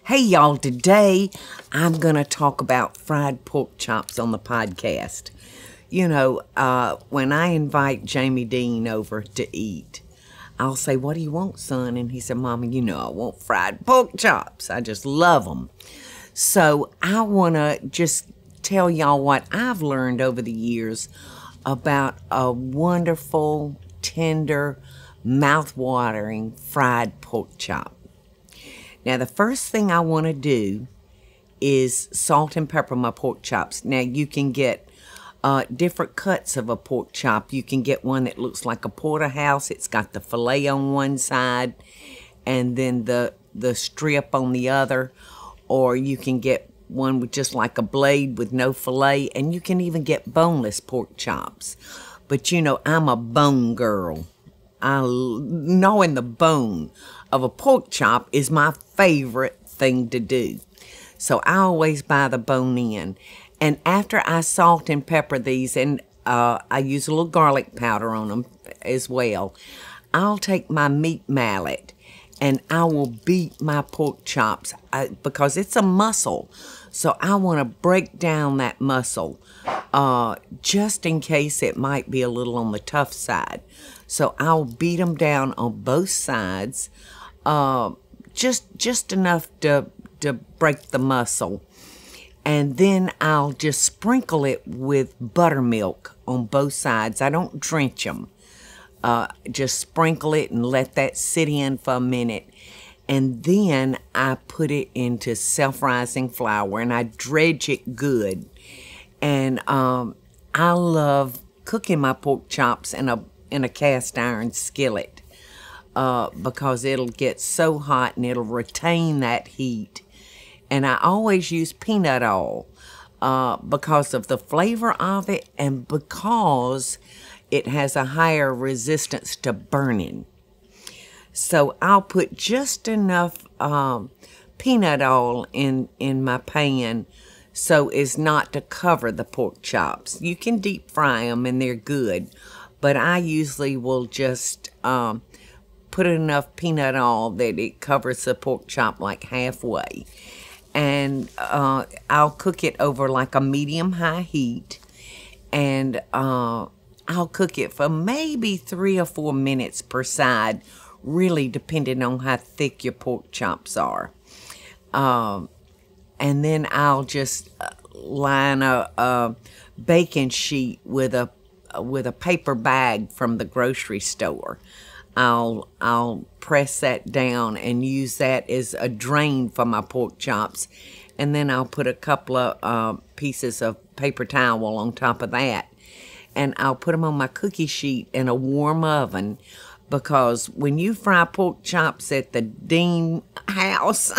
Hey y'all, today I'm going to talk about fried pork chops on the podcast. You know, when I invite Jamie Deen over to eat, I'll say, "What do you want, son?" And he said, "Mama, you know I want fried pork chops. I just love them." So I want to just tell y'all what I've learned over the years about a wonderful, tender, mouth-watering fried pork chop. Now, the first thing I want to do is salt and pepper my pork chops. Now, you can get different cuts of a pork chop. You can get one that looks like a porterhouse. It's got the fillet on one side and then the strip on the other. Or you can get one with just like a blade with no fillet. And you can even get boneless pork chops. But, you know, I'm a bone girl. Knowing the bone of a pork chop is my favorite thing to do. So I always buy the bone in. And after I salt and pepper these, and I use a little garlic powder on them as well, I'll take my meat mallet and I will beat my pork chops because it's a muscle. So I want to break down that muscle just in case it might be a little on the tough side. So I'll beat them down on both sides, just enough to break the muscle. And then I'll just sprinkle it with buttermilk on both sides. I don't drench them. Just sprinkle it and let that sit in for a minute. And then I put it into self-rising flour and I dredge it good. And I love cooking my pork chops in a cast iron skillet because it'll get so hot and it'll retain that heat. And I always use peanut oil because of the flavor of it and because it has a higher resistance to burning. So I'll put just enough peanut oil in my pan so as not to cover the pork chops. You can deep fry them and they're good, but I usually will just put enough peanut oil that it covers the pork chop like halfway. And I'll cook it over like a medium-high heat. And I'll cook it for maybe 3 or 4 minutes per side, really depending on how thick your pork chops are. And then I'll just line a baking sheet with a paper bag from the grocery store. I'll press that down and use that as a drain for my pork chops. And then I'll put a couple of pieces of paper towel on top of that. And I'll put them on my cookie sheet in a warm oven because when you fry pork chops at the Deen house,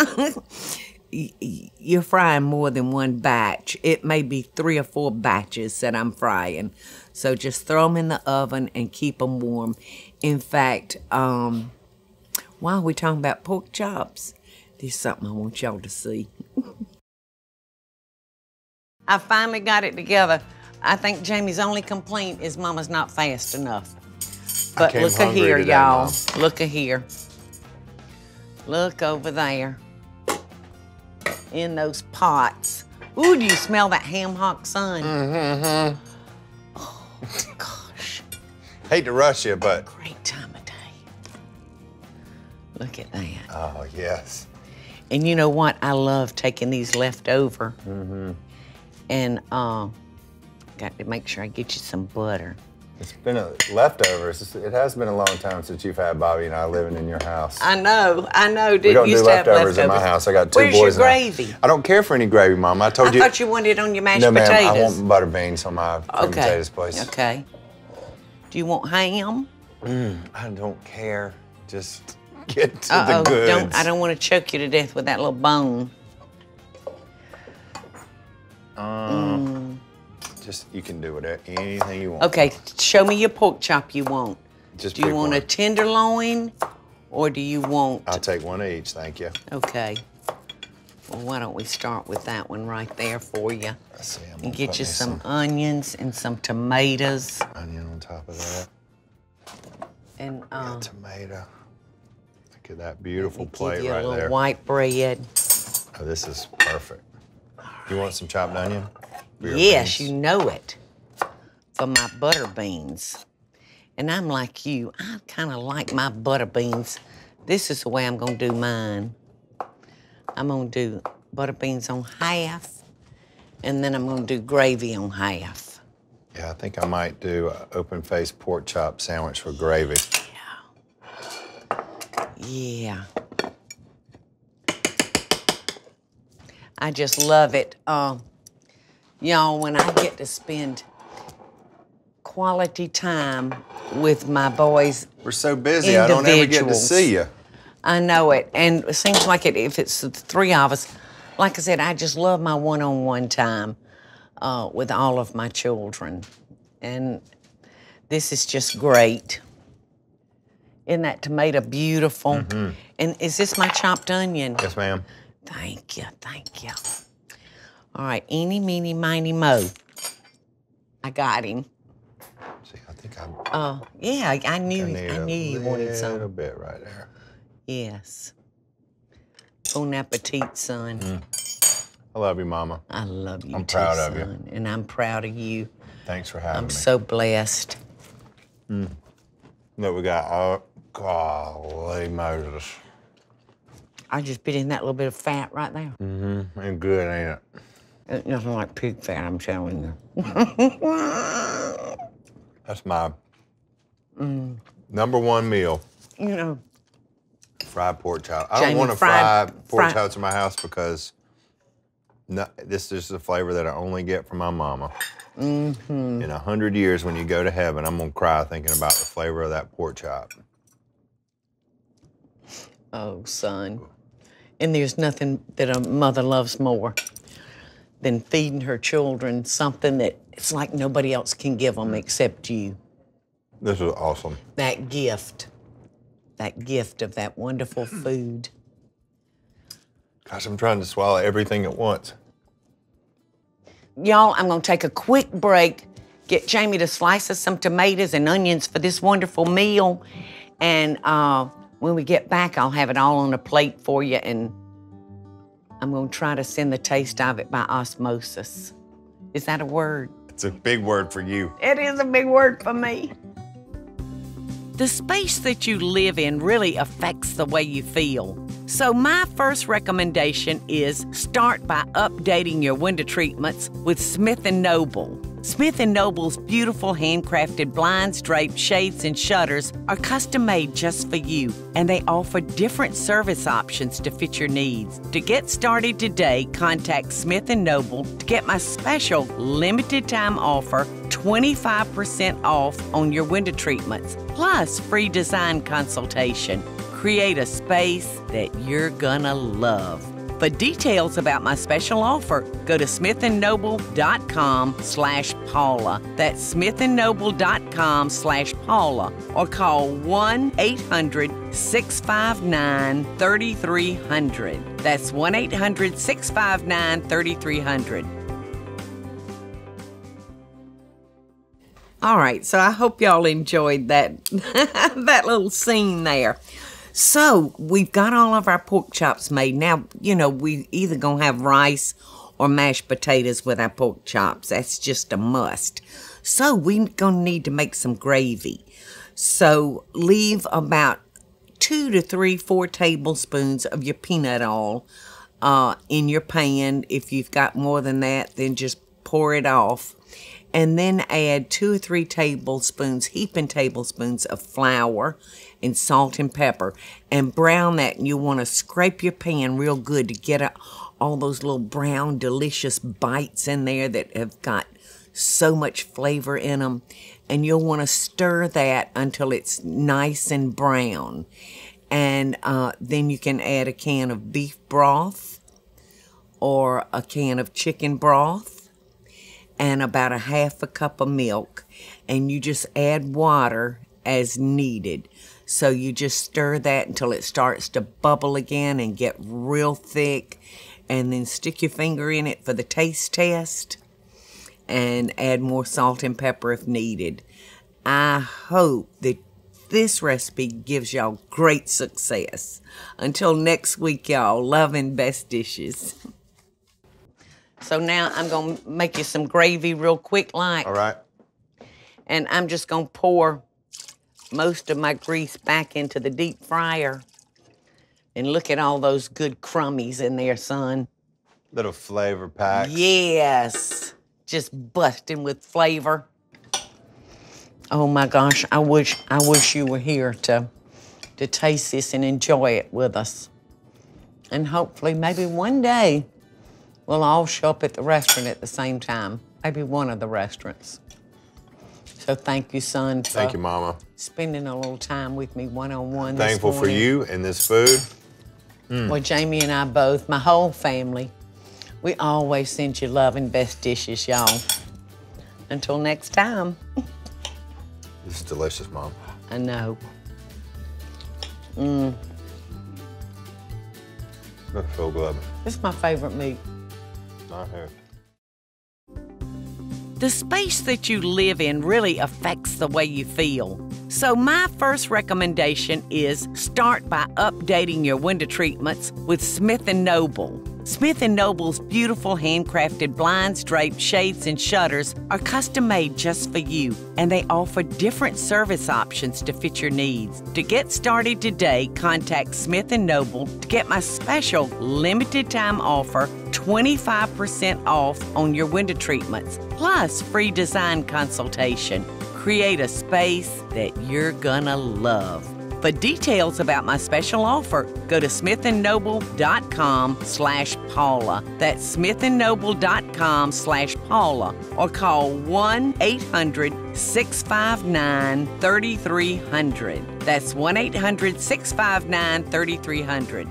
you're frying more than one batch. It may be 3 or 4 batches that I'm frying. So just throw them in the oven and keep them warm. In fact, while we're talking about pork chops, there's something I want y'all to see. I finally got it together. I think Jamie's only complaint is Mama's not fast enough. But look at here, y'all. Look at here. Look over there in those pots. Ooh, do you smell that ham hock, son? Mm-hmm. Oh, gosh. Hate to rush you, but... Great time of day. Look at that. Oh, yes. And you know what? I love taking these left over. Mm-hmm. And got to make sure I get you some butter. It's been a leftovers. It has been a long time since you've had Bobby and I living in your house. I know. We don't do leftovers in my house. I got 2 boys. Where's your gravy? I don't care for any gravy, Mom. I told you. I thought you wanted it on your mashed potatoes. No, ma'am. I want butter beans on my potatoes, please. Okay. Do you want ham? I don't care. Just get to the goods. I don't want to choke you to death with that little bone. Just, you can do whatever, anything you want. Okay, show me your pork chop you want. Just do you want a tenderloin or do you want... I'll take one each, thank you. Okay. Well, why don't we start with that one right there for you. Let's see, and get you some onions and some tomatoes. Onion on top of that. And tomato. Look at that beautiful plate right there. Give you a little white bread. Oh, this is perfect. You want some chopped onion? Yes, you know it. For my butter beans. And I'm like you, I kind of like my butter beans. This is the way I'm gonna do mine. I'm gonna do butter beans on half, and then I'm gonna do gravy on half. Yeah, I think I might do an open-faced pork chop sandwich with gravy. Yeah. I just love it. Y'all, when I get to spend quality time with my boys. We're so busy, I don't ever get to see you. I know it, and it seems like if it's the three of us, like I said, I just love my one-on-one time with all of my children, and this is just great. Isn't that tomato beautiful? Mm-hmm. And is this my chopped onion? Yes, ma'am. Thank you, thank you. All right, eeny, meeny, miny, mo. I got him. See, I think I'm... Oh, yeah, I knew you wanted some. A little bit right there. Yes. Bon appetit, son. I love you, Mama. I love you, I'm proud of son. you. And I'm proud of you. Thanks for having me. I'm so blessed. Look, we got, oh, golly Moses. I just bit in that little bit of fat right there. Mm-hmm, ain't good, ain't it? It's nothing like pig fat, I'm telling you. That's my #1 meal. You know. Fried pork chop. I don't want to fry pork chops in my house because this is the flavor that I only get from my mama. In 100 years, when you go to heaven, I'm going to cry thinking about the flavor of that pork chop. Oh, son. And there's nothing that a mother loves more than feeding her children something that it's like nobody else can give them except you. This is awesome. That gift of that wonderful food. Gosh, I'm trying to swallow everything at once. Y'all, I'm gonna take a quick break, get Jamie to slice us some tomatoes and onions for this wonderful meal, and when we get back, I'll have it all on a plate for you, and I'm gonna try to send the taste of it by osmosis. Is that a word? It's a big word for you. It is a big word for me. The space that you live in really affects the way you feel. So my first recommendation is start by updating your window treatments with Smith & Noble. Smith & Noble's beautiful handcrafted blinds, drapes, shades, and shutters are custom-made just for you, and they offer different service options to fit your needs. To get started today, contact Smith & Noble to get my special limited-time offer, 25% off on your window treatments, plus free design consultation. Create a space that you're gonna love. For details about my special offer, go to smithandnoble.com/Paula. That's smithandnoble.com/Paula, or call 1-800-659-3300. That's 1-800-659-3300. All right, so I hope y'all enjoyed that that little scene there. So we've got all of our pork chops made. Now, you know, we either gonna have rice or mashed potatoes with our pork chops. That's just a must. So we're gonna need to make some gravy. So leave about 2 to 4 tablespoons of your peanut oil in your pan. If you've got more than that, then just pour it off. And then add 2 or 3 tablespoons, heaping tablespoons of flour and salt and pepper, and brown that. And you'll want to scrape your pan real good to get all those little brown, delicious bites in there that have got so much flavor in them. And you'll want to stir that until it's nice and brown. And then you can add a can of beef broth or a can of chicken broth and about a half a cup of milk, and you just add water as needed. So you just stir that until it starts to bubble again and get real thick, and then stick your finger in it for the taste test and add more salt and pepper if needed. I hope that this recipe gives y'all great success. Until next week, y'all, loving best dishes. So now I'm gonna make you some gravy real quick like. All right. And I'm just gonna pour most of my grease back into the deep fryer. And look at all those good crummies in there, son. Little flavor packs. Yes, just busting with flavor. Oh my gosh, I wish you were here to taste this and enjoy it with us. And hopefully, maybe one day, we'll all show up at the restaurant at the same time. Maybe one of the restaurants. So thank you, son. Thank you, Mama. Spending a little time with me one-on-one Thankful this for morning. you and this food. Well, Jamie and I both, my whole family, we always send you love and best dishes, y'all. Until next time. This is delicious, Mom. I know. That's so good. This is my favorite meat. Not here. The space that you live in really affects the way you feel. So my first recommendation is start by updating your window treatments with Smith & Noble. Smith & Noble's beautiful handcrafted blinds, drapes, shades, and shutters are custom made just for you, and they offer different service options to fit your needs. To get started today, contact Smith & Noble to get my special limited time offer, 25% off on your window treatments, plus free design consultation. Create a space that you're gonna love. For details about my special offer, go to smithandnoble.com/Paula. That's smithandnoble.com/Paula, or call 1-800-659-3300. That's 1-800-659-3300.